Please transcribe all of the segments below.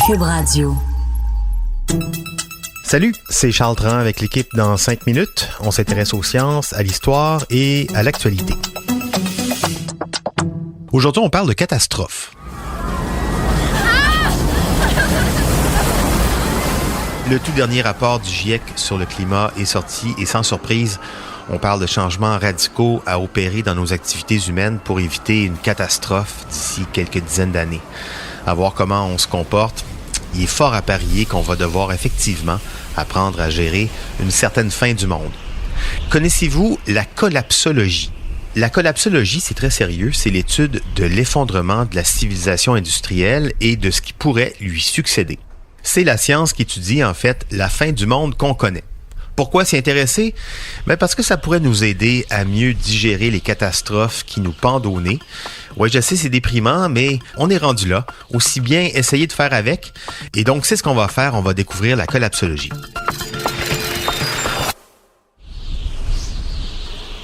Cube Radio. Salut, c'est Charles Tran avec l'équipe dans 5 minutes. On s'intéresse aux sciences, à l'histoire et à l'actualité. Aujourd'hui, on parle de catastrophe. Le tout dernier rapport du GIEC sur le climat est sorti et sans surprise, on parle de changements radicaux à opérer dans nos activités humaines pour éviter une catastrophe d'ici quelques dizaines d'années. À voir comment on se comporte, il est fort à parier qu'on va devoir effectivement apprendre à gérer une certaine fin du monde. Connaissez-vous la collapsologie? La collapsologie, c'est très sérieux, c'est l'étude de l'effondrement de la civilisation industrielle et de ce qui pourrait lui succéder. C'est la science qui étudie en fait la fin du monde qu'on connaît. Pourquoi s'y intéresser? Parce que ça pourrait nous aider à mieux digérer les catastrophes qui nous pendent au nez. Oui, je sais, c'est déprimant, mais on est rendu là. Aussi bien essayer de faire avec. Et donc, c'est ce qu'on va faire. On va découvrir la collapsologie.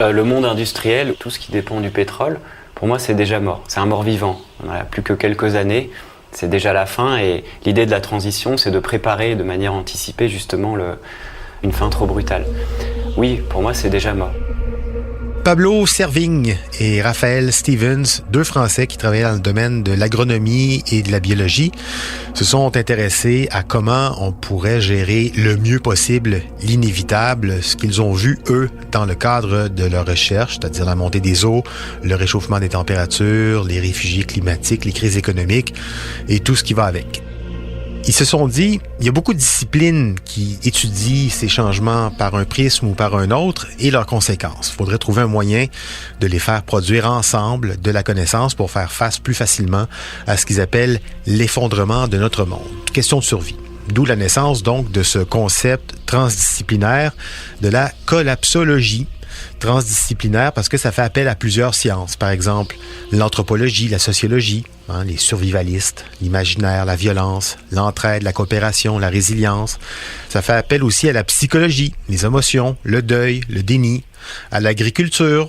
Le monde industriel, tout ce qui dépend du pétrole, pour moi, c'est déjà mort. C'est un mort-vivant. On n'en a plus que quelques années. C'est déjà la fin. Et l'idée de la transition, c'est de préparer de manière anticipée, justement, une fin trop brutale. Oui, pour moi, c'est déjà mort. Pablo Servigne et Raphaël Stevens, deux Français qui travaillaient dans le domaine de l'agronomie et de la biologie, se sont intéressés à comment on pourrait gérer le mieux possible l'inévitable, ce qu'ils ont vu, eux, dans le cadre de leur recherche, c'est-à-dire la montée des eaux, le réchauffement des températures, les réfugiés climatiques, les crises économiques et tout ce qui va avec. Ils se sont dit, il y a beaucoup de disciplines qui étudient ces changements par un prisme ou par un autre et leurs conséquences. Il faudrait trouver un moyen de les faire produire ensemble de la connaissance pour faire face plus facilement à ce qu'ils appellent l'effondrement de notre monde. Question de survie. D'où la naissance donc de ce concept transdisciplinaire de la collapsologie. Transdisciplinaire parce que ça fait appel à plusieurs sciences. Par exemple, l'anthropologie, la sociologie, les survivalistes, l'imaginaire, la violence, l'entraide, la coopération, la résilience. Ça fait appel aussi à la psychologie, les émotions, le deuil, le déni, à l'agriculture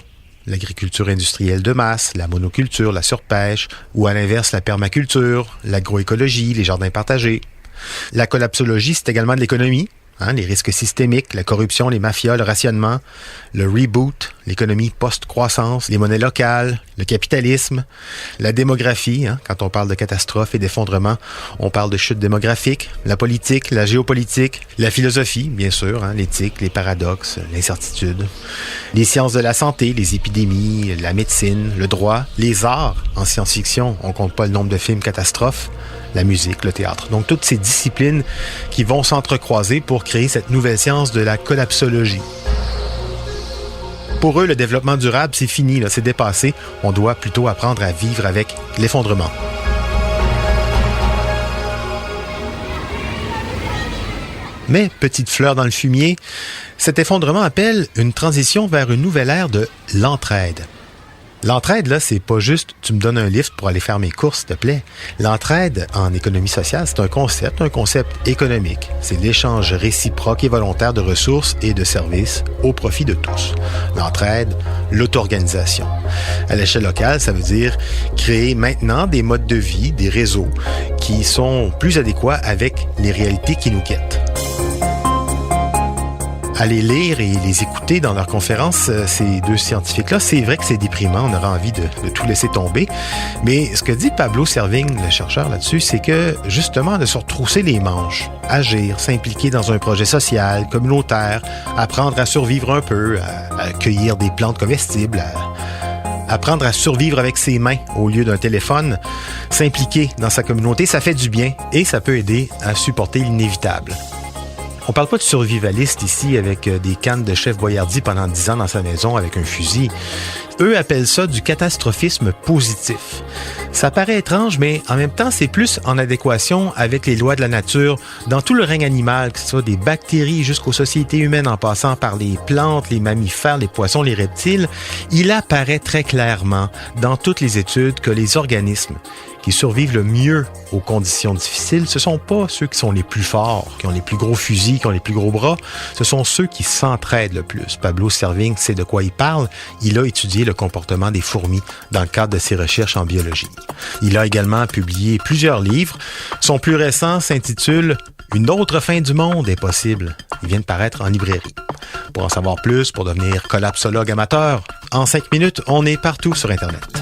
industrielle de masse, la monoculture, la surpêche, ou à l'inverse, la permaculture, l'agroécologie, les jardins partagés. La collapsologie, c'est également de l'économie. Les risques systémiques, la corruption, les mafias, le rationnement, le reboot, l'économie post-croissance, les monnaies locales, le capitalisme, la démographie. Quand on parle de catastrophe et d'effondrement, on parle de chute démographique, la politique, la géopolitique, la philosophie, bien sûr, l'éthique, les paradoxes, l'incertitude, les sciences de la santé, les épidémies, la médecine, le droit, les arts. En science-fiction, on compte pas le nombre de films catastrophes, la musique, le théâtre. Donc, toutes ces disciplines qui vont s'entrecroiser pour créer cette nouvelle science de la collapsologie. Pour eux, le développement durable, c'est fini, là, c'est dépassé. On doit plutôt apprendre à vivre avec l'effondrement. Mais, petite fleur dans le fumier, cet effondrement appelle une transition vers une nouvelle ère de l'entraide. L'entraide, là, c'est pas juste « tu me donnes un lift pour aller faire mes courses, s'il te plaît ». L'entraide, en économie sociale, c'est un concept économique. C'est l'échange réciproque et volontaire de ressources et de services au profit de tous. L'entraide, l'auto-organisation. À l'échelle locale, ça veut dire créer maintenant des modes de vie, des réseaux qui sont plus adéquats avec les réalités qui nous quittent. Aller lire et les écouter dans leurs conférences, ces deux scientifiques-là, c'est vrai que c'est déprimant, on aurait envie de tout laisser tomber. Mais ce que dit Pablo Servigne, le chercheur là-dessus, c'est que justement de se retrousser les manches, agir, s'impliquer dans un projet social, communautaire, apprendre à survivre un peu, à cueillir des plantes comestibles, apprendre à survivre avec ses mains au lieu d'un téléphone, s'impliquer dans sa communauté, ça fait du bien et ça peut aider à supporter l'inévitable. On parle pas de survivaliste ici avec des cannes de chef Boyardi pendant 10 ans dans sa maison avec un fusil. Eux appellent ça du catastrophisme positif. Ça paraît étrange, mais en même temps, c'est plus en adéquation avec les lois de la nature dans tout le règne animal, que ce soit des bactéries jusqu'aux sociétés humaines en passant par les plantes, les mammifères, les poissons, les reptiles. Il apparaît très clairement dans toutes les études que les organismes qui survivent le mieux aux conditions difficiles, ce sont pas ceux qui sont les plus forts, qui ont les plus gros fusils, qui ont les plus gros bras, ce sont ceux qui s'entraident le plus. Pablo Servigne sait de quoi il parle. Il a étudié le le comportement des fourmis dans le cadre de ses recherches en biologie. Il a également publié plusieurs livres. Son plus récent s'intitule « Une autre fin du monde est possible ». Il vient de paraître en librairie. Pour en savoir plus, pour devenir collapsologue amateur, en 5 minutes, on est partout sur Internet.